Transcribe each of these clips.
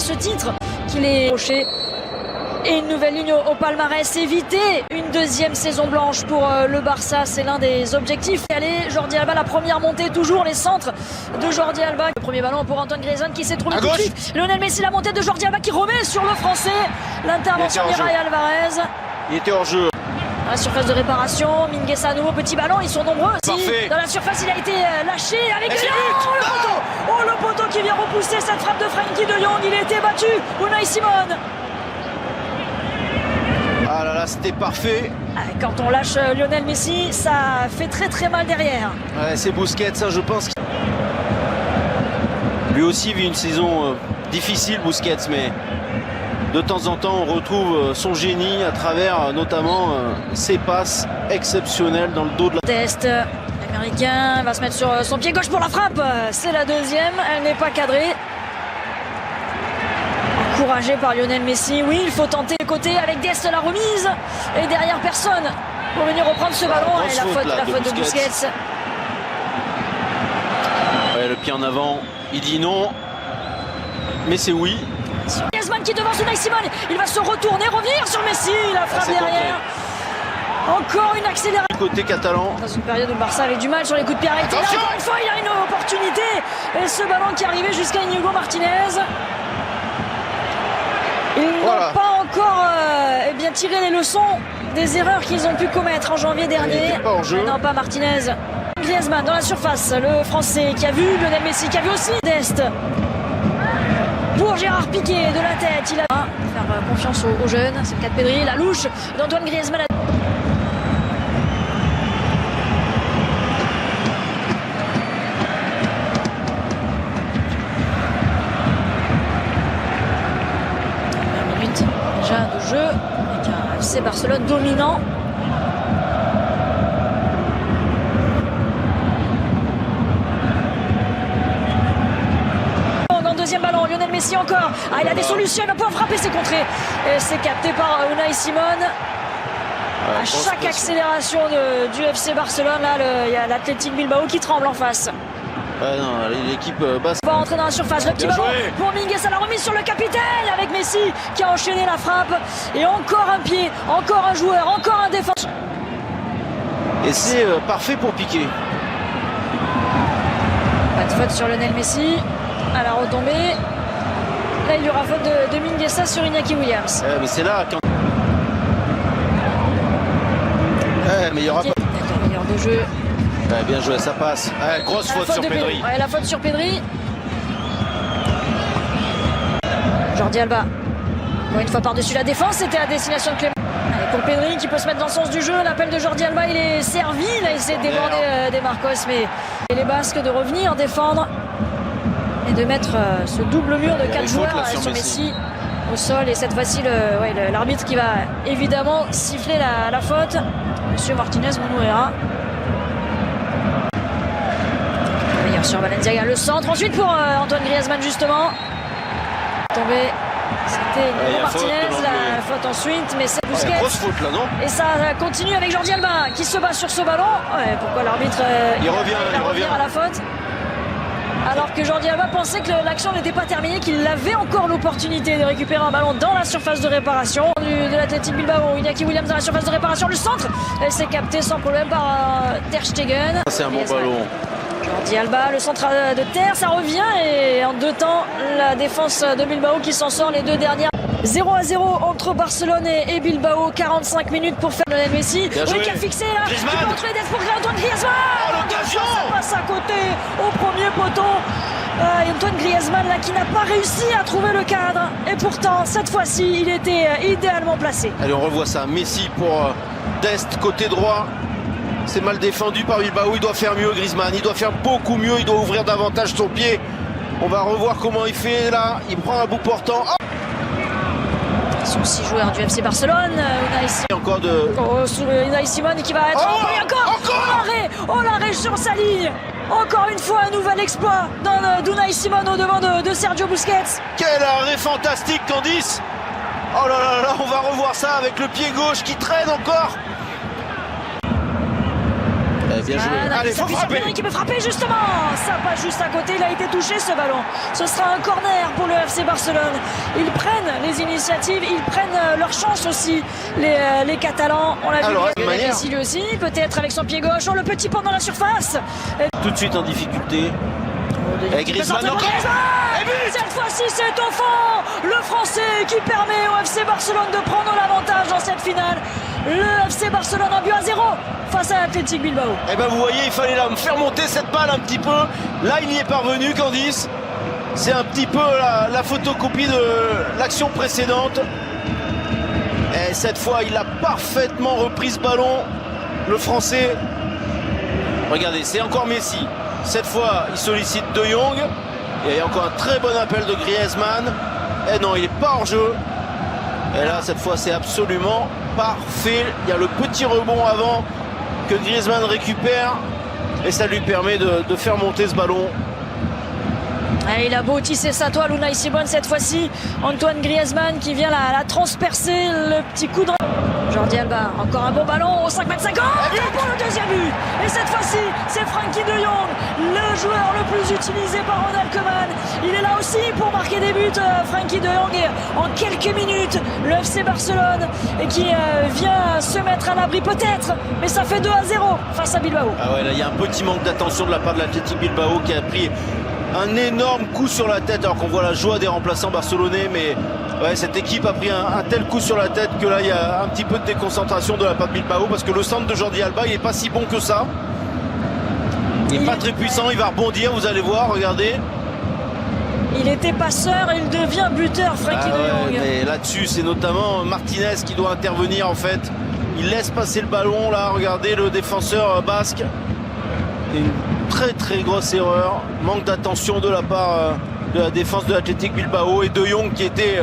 ce titre qu'il est approché. Et une nouvelle ligne au palmarès, éviter une deuxième saison blanche pour le Barça, c'est l'un des objectifs. Allez, Jordi Alba, la première montée, toujours les centres de Jordi Alba. Le premier ballon pour Antoine Griezmann qui s'est trouvé tout de suite. Lionel Messi, la montée de Jordi Alba qui remet sur le français. L'intervention d'Irai Alvarez. Il était hors jeu. Dans la surface de réparation, Mingueza à nouveau, petit ballon, ils sont nombreux aussi. Parfait. Dans la surface, il a été lâché avec le poteau. Oh, le poteau qui vient repousser cette frappe de Frenkie de Jong, il a été battu. Unai Simon. Ah là là, c'était parfait. Quand on lâche Lionel Messi, ça fait très très mal derrière. Ouais, c'est Busquets, ça je pense. Lui aussi vit une saison difficile, Busquets, mais de temps en temps on retrouve son génie à travers notamment ses passes exceptionnelles dans le dos de la... Test américain, va se mettre sur son pied gauche pour la frappe. C'est la deuxième, elle n'est pas cadrée. Encouragé par Lionel Messi, oui, il faut tenter le côté avec Dest la remise. Et derrière personne pour venir reprendre ce ballon. Et la faute de Busquets. Ouais, le pied en avant, il dit non. Mais c'est oui. Griezmann qui devance Unai Simon, il va se retourner, revenir sur Messi, la frappe derrière. Encore une accélération. Côté catalan. Dans une période où le Barça avait du mal sur les coups de pied arrêtés. Là, encore une fois, il a une opportunité. Et ce ballon qui arrivait jusqu'à Inigo Martinez. Ils n'ont pas encore bien tiré les leçons des erreurs qu'ils ont pu commettre en janvier dernier. Non, pas Martinez. Griezmann dans la surface, le français qui a vu Lionel Messi, qui a vu aussi Dest. Pour Gérard Piqué de la tête, il a faire confiance aux jeunes. C'est le cas de Pedri, la louche d'Antoine Griezmann. De jeu avec un FC Barcelone dominant. Dans le deuxième ballon, Lionel Messi encore. Ah, il a des solutions, il va pouvoir frapper, c'est contré. Et c'est capté par Unai Simon. À chaque accélération du FC Barcelone, là, il y a l'Athletic Bilbao qui tremble en face. L'équipe basse. On va rentrer dans la surface, le petit ballon pour Mingueza, la remise sur le capitaine avec Messi qui a enchaîné la frappe. Et encore un pied, encore un joueur, encore un défenseur. Et c'est parfait pour Piqué. Pas de faute sur Lionel Messi à la retombée. Là, il y aura faute de Mingueza sur Iñaki Williams. Mais c'est là quand... mais il y aura pas... Meilleur de jeu. Bien joué, ça passe. Grosse faute sur Pedri. La faute sur Pedri. Jordi Alba. Encore une fois par-dessus la défense, c'était à destination de Clément. Allez, pour Pedri qui peut se mettre dans le sens du jeu. L'appel de Jordi Alba, il est servi. Il a essayé de déborder des Marcos, mais les Basques de revenir défendre et de mettre ce double mur de 4 joueurs sur Messi au sol. Et cette fois-ci, l'arbitre qui va évidemment siffler la faute. Monsieur Martinez Mounouera. Sur Balenciaga, le centre ensuite pour Antoine Griezmann justement. Tombé, c'était Inigo Martinez, la faute ensuite, mais c'est Busquets. Grosse faute là, non? Et ça continue avec Jordi Alba qui se bat sur ce ballon. Pourquoi l'arbitre il revient à la faute? Alors que Jordi Alba pensait que l'action n'était pas terminée, qu'il avait encore l'opportunité de récupérer un ballon dans la surface de réparation de l'Athletic Bilbao. Iñaki Williams dans la surface de réparation, le centre, elle s'est captée sans problème par Ter Stegen. C'est un bon ballon. Jordi Alba, le centre de terre, ça revient et en 2 temps, la défense de Bilbao qui s'en sort les 2 dernières. 0-0 entre Barcelone et Bilbao, 45 minutes pour faire Lionel Messi. Oui, qui a fixé là, qui peut entrer d'être pour Antoine Griezmann. L'occasion, ça passe à côté au premier poteau. Antoine Griezmann là qui n'a pas réussi à trouver le cadre. Et pourtant, cette fois-ci, il était idéalement placé. Allez, on revoit ça. Messi pour Dest, côté droit. C'est mal défendu par Bilbao, il doit faire mieux Griezmann, il doit faire beaucoup mieux, il doit ouvrir davantage son pied. On va revoir comment il fait là, il prend un bout portant. Ils sont 6 joueurs du FC Barcelone. Unai Simon qui va être... encore l'arrêt sur sa ligne. Encore une fois un nouvel exploit d'Unai Simon au devant de Sergio Busquets. Quel arrêt fantastique Candice. Oh là là là, on va revoir ça avec le pied gauche qui traîne encore. Bien joué. Allez, faut frapper. Pedri qui peut frapper justement. Ça passe juste à côté. Il a été touché ce ballon. Ce sera un corner pour le FC Barcelone. Ils prennent les initiatives. Ils prennent leur chance aussi. Les Catalans. On l'a vu. Lionel Messi lui aussi. Peut-être avec son pied gauche. Oh, le petit pont dans la surface. Tout de suite en difficulté. Et Griezmann encore. Cette fois-ci c'est au fond. Le Français qui permet au FC Barcelone de prendre l'avantage dans cette finale. Le FC Barcelone en but à 0 face à l'Athletic Bilbao. Et ben vous voyez, il fallait là me faire monter cette balle un petit peu. Là il y est parvenu, Candice. C'est un petit peu la photocopie de l'action précédente. Et cette fois il a parfaitement repris ce ballon. Le Français. Regardez, c'est encore Messi. Cette fois il sollicite De Jong. Et il y a encore un très bon appel de Griezmann. Et non, il n'est pas hors jeu. Et là, cette fois, c'est absolument parfait. Il y a le petit rebond avant que Griezmann récupère. Et ça lui permet de faire monter ce ballon. Et il a beau tisser sa toile, Unai Simon cette fois-ci. Antoine Griezmann qui vient la transpercer. Le petit coup de... Jordi Alba, encore un bon ballon au 5,50 m pour le deuxième but. Et cette fois-ci, c'est Frenkie de Jong, le joueur le plus utilisé par Ronald Koeman. Il est là aussi pour marquer des buts, Frenkie de Jong. Et en quelques minutes, le FC Barcelone qui vient se mettre à l'abri peut-être. Mais ça fait 2-0 face à Bilbao. Ah ouais, là, il y a un petit manque d'attention de la part de l'Athletic Bilbao qui a pris un énorme coup sur la tête alors qu'on voit la joie des remplaçants barcelonais. Mais ouais, cette équipe a pris un tel coup sur la tête que là il y a un petit peu de déconcentration de la part de Bilbao parce que le centre de Jordi Alba il n'est pas si bon que ça. Il n'est pas très puissant, il va rebondir, vous allez voir, regardez. Il était passeur et il devient buteur, Frenkie de Jong. Mais là-dessus c'est notamment Martinez qui doit intervenir en fait. Il laisse passer le ballon là, regardez le défenseur basque. Une très grosse erreur, manque d'attention de la part de la défense de l'Athletic Bilbao et De Jong qui était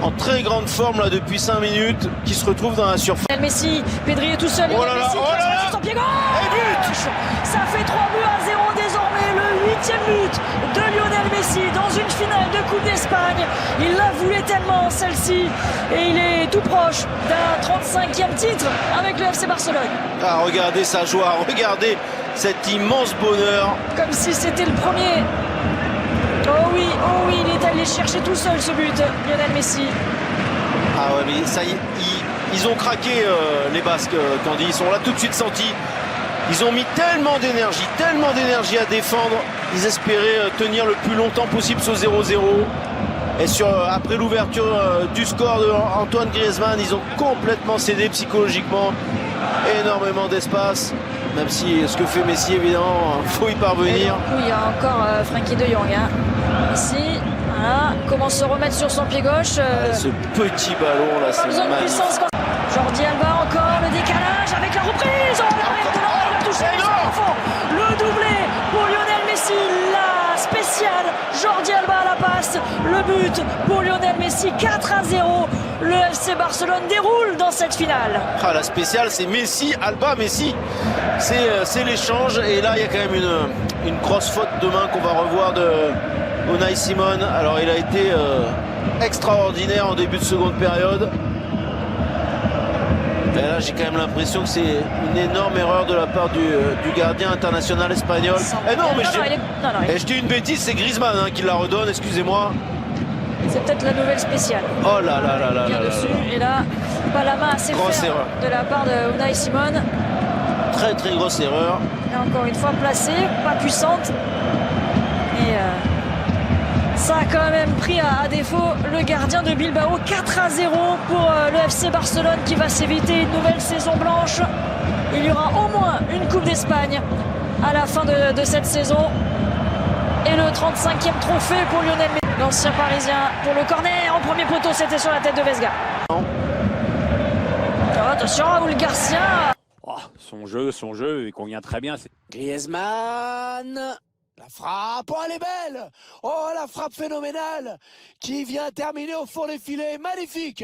en très grande forme là depuis 5 minutes, qui se retrouve dans la surface. Messi, Pedri est tout seul. Oh là là, Messi, oh là là, son pied gauche. Ça fait 3 buts à 0 désormais, le 8e but de Lionel Messi dans une finale de Coupe d'Espagne. Il la voulait tellement celle-ci et il est tout proche d'un 35e titre avec le FC Barcelone. Ah, regardez sa joie, regardez cet immense bonheur. Comme si c'était le premier. Oh oui, il est allé chercher tout seul ce but, Lionel Messi. Ah ouais, mais ça y est, ils ont craqué les Basques, Candy. Ils sont là tout de suite sentis. Ils ont mis tellement d'énergie à défendre. Ils espéraient tenir le plus longtemps possible ce 0-0. Et après l'ouverture du score de Antoine Griezmann, ils ont complètement cédé psychologiquement. Énormément d'espace. Même si ce que fait Messi, évidemment, il faut y parvenir. Il y a encore Frenkie de Jong. Messi, voilà, commence à se remettre sur son pied gauche. Ce petit ballon là, c'est magnifique. Jordi Alba encore, le décalage avec la reprise. Oh, l'arrêt de l'envoi, il a touché le doublé pour Lionel Messi. La spéciale, Jordi Alba à la passe. Le but pour Lionel Messi, 4-0. Le FC Barcelone déroule dans cette finale. Ah, la spéciale, c'est Messi, Alba, Messi. C'est l'échange. Et là, il y a quand même une grosse faute de main qu'on va revoir de Unai Simon. Alors, il a été extraordinaire en début de seconde période. Et là, j'ai quand même l'impression que c'est une énorme erreur de la part du gardien international espagnol. Je dis une bêtise, c'est Griezmann qui la redonne, excusez-moi. C'est peut-être la nouvelle spéciale. Oh là là là là là. Et là, pas la main assez grosse ferme erreur de la part de Unai Simon. Très grosse erreur. Et encore une fois placée, pas puissante. Et ça a quand même pris à défaut le gardien de Bilbao. 4-0 pour le FC Barcelone qui va s'éviter une nouvelle saison blanche. Il y aura au moins une Coupe d'Espagne à la fin de cette saison. Et le 35e trophée pour Lionel Messi. L'ancien parisien pour le corner en premier poteau, c'était sur la tête de Vesga. Oh, attention, Raúl Garcia. Oh, son jeu, il convient très bien. Griezmann, la frappe, oh elle est belle. Oh la frappe phénoménale qui vient terminer au fond des filets, magnifique.